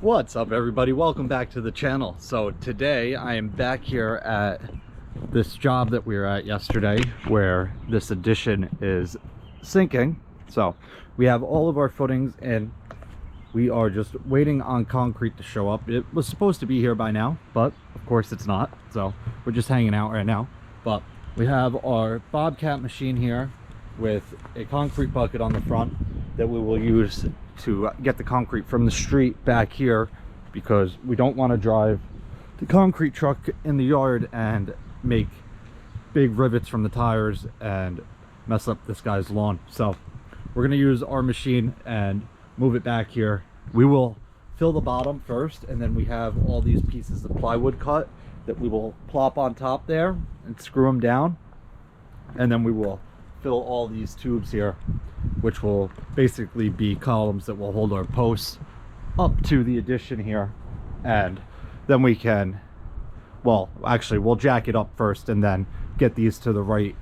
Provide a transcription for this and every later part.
What's up, everybody? Welcome back to the channel. So today I am back here at this job that we were at yesterday where this addition is sinking. So we have all of our footings and we are just waiting on concrete to show up. It was supposed to be here by now, but of course it's not. So we're just hanging out right now. But we have our Bobcat machine here with a concrete bucket on the front that we will use to get the concrete from the street back here, because we don't want to drive the concrete truck in the yard and make big rivets from the tires and mess up this guy's lawn. So we're going to use our machine and move it back here. We will fill the bottom first, and then we have all these pieces of plywood cut that we will plop on top there and screw them down, and then we will fill all these tubes here, which will basically be columns that will hold our posts up to the addition here. And then we can, well, actually we'll jack it up first and then get these to the right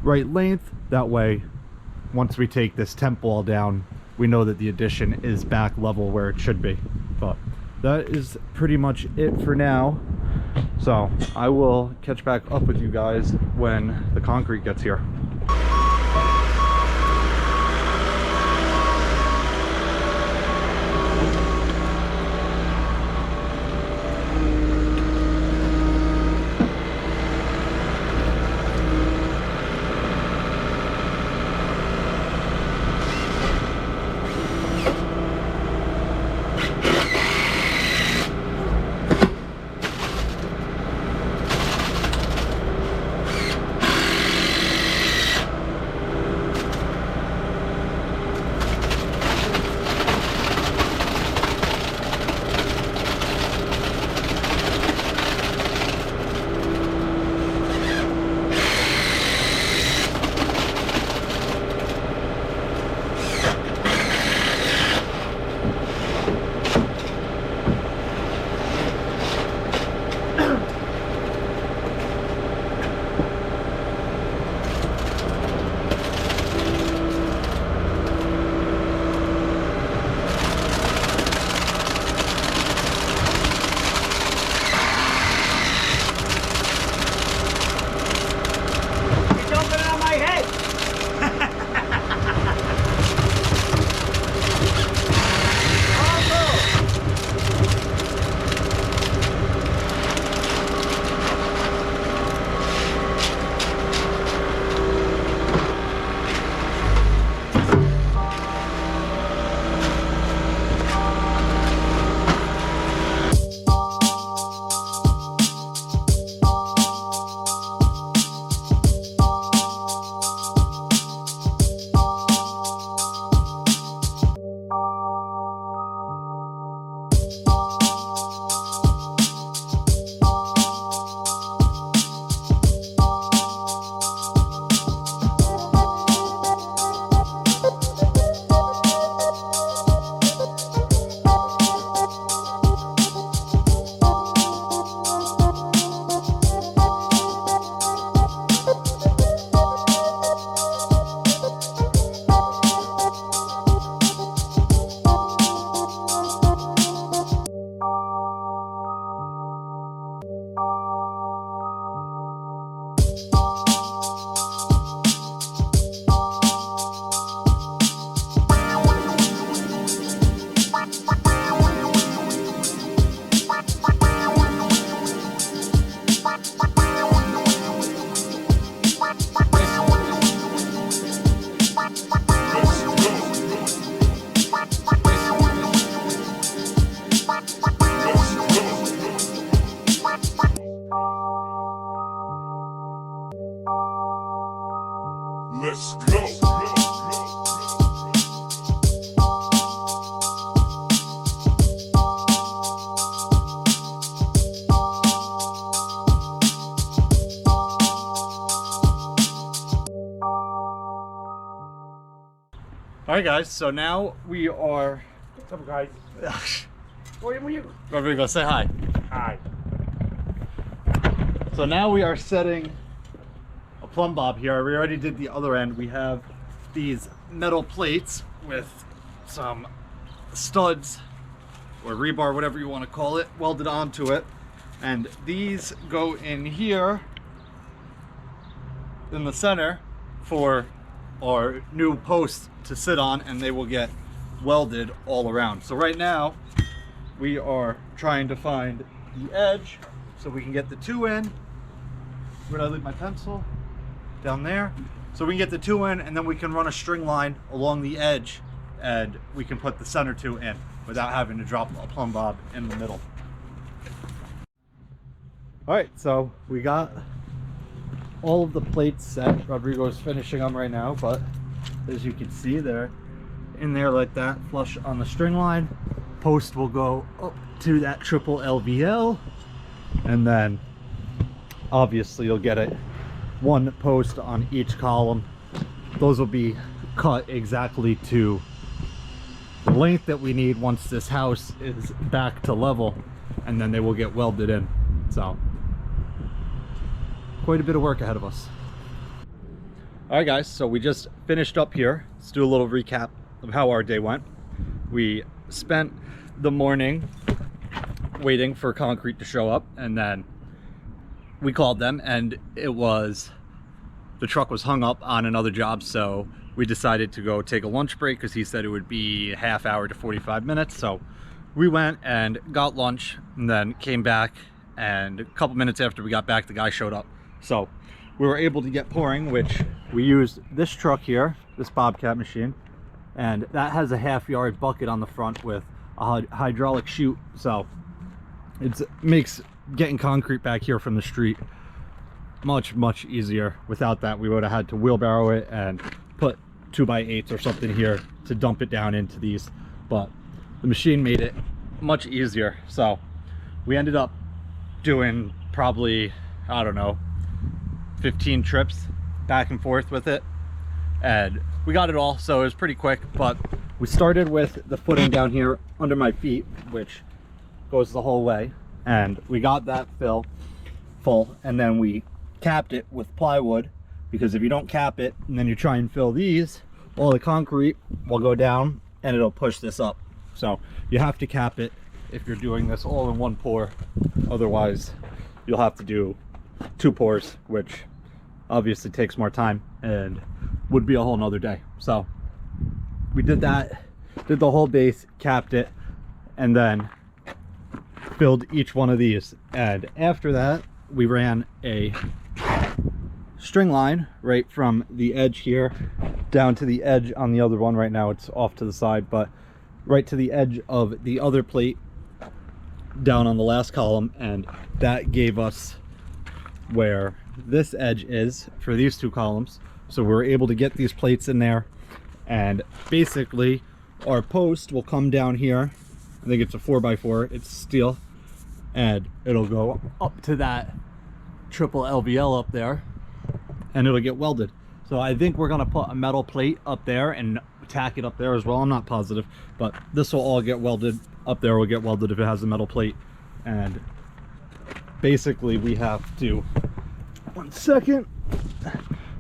length. That way, once we take this temp wall down, we know that the addition is back level where it should be. But that is pretty much it for now. So I will catch back up with you guys when the concrete gets here. Let's go. Alright guys, so now we are... What's up, guys? Where are you? Everybody go say hi. Hi. So now we are setting a plumb bob here. We already did the other end. We have these metal plates with some studs or rebar, whatever you want to call it, welded onto it. And these go in here in the center for our new posts to sit on, and they will get welded all around. So right now we are trying to find the edge so we can get the 2 in. Where did I leave my pencil? Down there. So we can get the 2 in, and then we can run a string line along the edge, and we can put the center 2 in without having to drop a plumb bob in the middle. All right, so we got all of the plates set. Rodrigo's finishing them right now, but as you can see, they're in there like that, flush on the string line. Post will go up to that triple LVL, and then obviously you'll get it 1 post on each column. Those will be cut exactly to the length that we need once this house is back to level, and then they will get welded in. So quite a bit of work ahead of us. All right guys, so we just finished up here. Let's do a little recap of how our day went. We spent the morning waiting for concrete to show up, and then we called them, and the truck was hung up on another job, so we decided to go take a lunch break because he said it would be a half hour to 45 minutes. So we went and got lunch, and then came back, and a couple minutes after we got back, the guy showed up. So we were able to get pouring, which we used this truck here, this Bobcat machine, and that has a half-yard bucket on the front with a hydraulic chute. So it makes getting concrete back here from the street much easier. Without that, we would have had to wheelbarrow it and put 2x8s or something here to dump it down into these, but the machine made it much easier. So we ended up doing probably, I don't know, 15 trips back and forth with it, and we got it all, so it was pretty quick. But we started with the footing down here under my feet, which goes the whole way, and we got that full, and then we capped it with plywood, because if you don't cap it and then you try and fill these, all the concrete will go down and it'll push this up. So you have to cap it if you're doing this all in 1 pour. Otherwise you'll have to do 2 pours, which obviously takes more time and would be a whole nother day. So we did that, did the whole base, capped it, and then filled each one of these. And after that, we ran a string line right from the edge here down to the edge on the other one. Right now it's off to the side, but right to the edge of the other plate down on the last column, and that gave us where this edge is for these 2 columns. So we were able to get these plates in there, and basically our post will come down here. I think it's a 4x4, it's steel, and it'll go up to that triple LVL up there, and it'll get welded. So I think we're gonna put a metal plate up there and tack it up there as well. I'm not positive, but this will all get welded. Up there will get welded if it has a metal plate. And basically we have to, 1 second,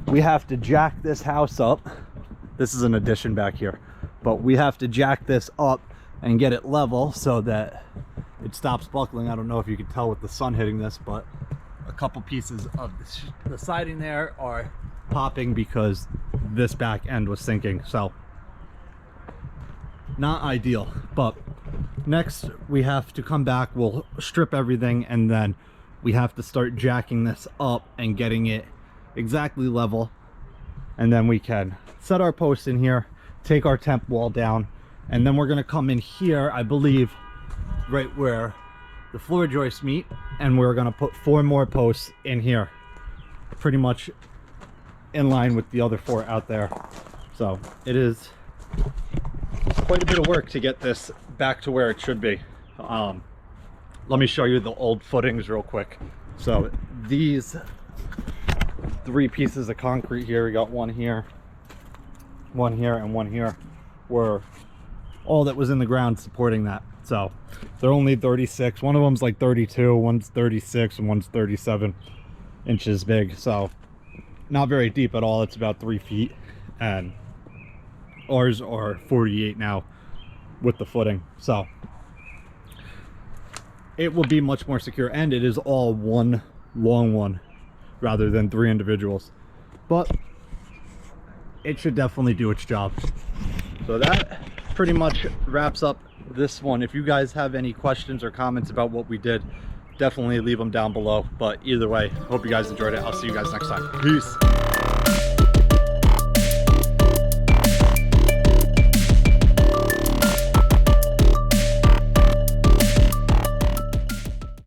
we have to jack this house up. This is an addition back here, but we have to jack this up and get it level so that it stops buckling. I don't know if you can tell with the sun hitting this, but a couple pieces of the siding there are popping because this back end was sinking. So not ideal. But next we have to come back, we'll strip everything, and then we have to start jacking this up and getting it exactly level, and then we can set our posts in here, take our temp wall down, and then we're going to come in here, I believe right where the floor joists meet, and we're going to put 4 more posts in here, pretty much in line with the other 4 out there. So it is quite a bit of work to get this back to where it should be. Let me show you the old footings real quick. So these 3 pieces of concrete here, we got 1 here, 1 here, and 1 here, were all that was in the ground supporting that. So they're only 36. One of them's like 32, one's 36, and one's 37 inches big. So not very deep at all. It's about 3 feet, and ours are 48 now with the footing. So it will be much more secure, and it is all one long one rather than 3 individuals. But it should definitely do its job. So that pretty much wraps up this one. If you guys have any questions or comments about what we did, definitely leave them down below. But either way, hope you guys enjoyed it. I'll see you guys next time. Peace.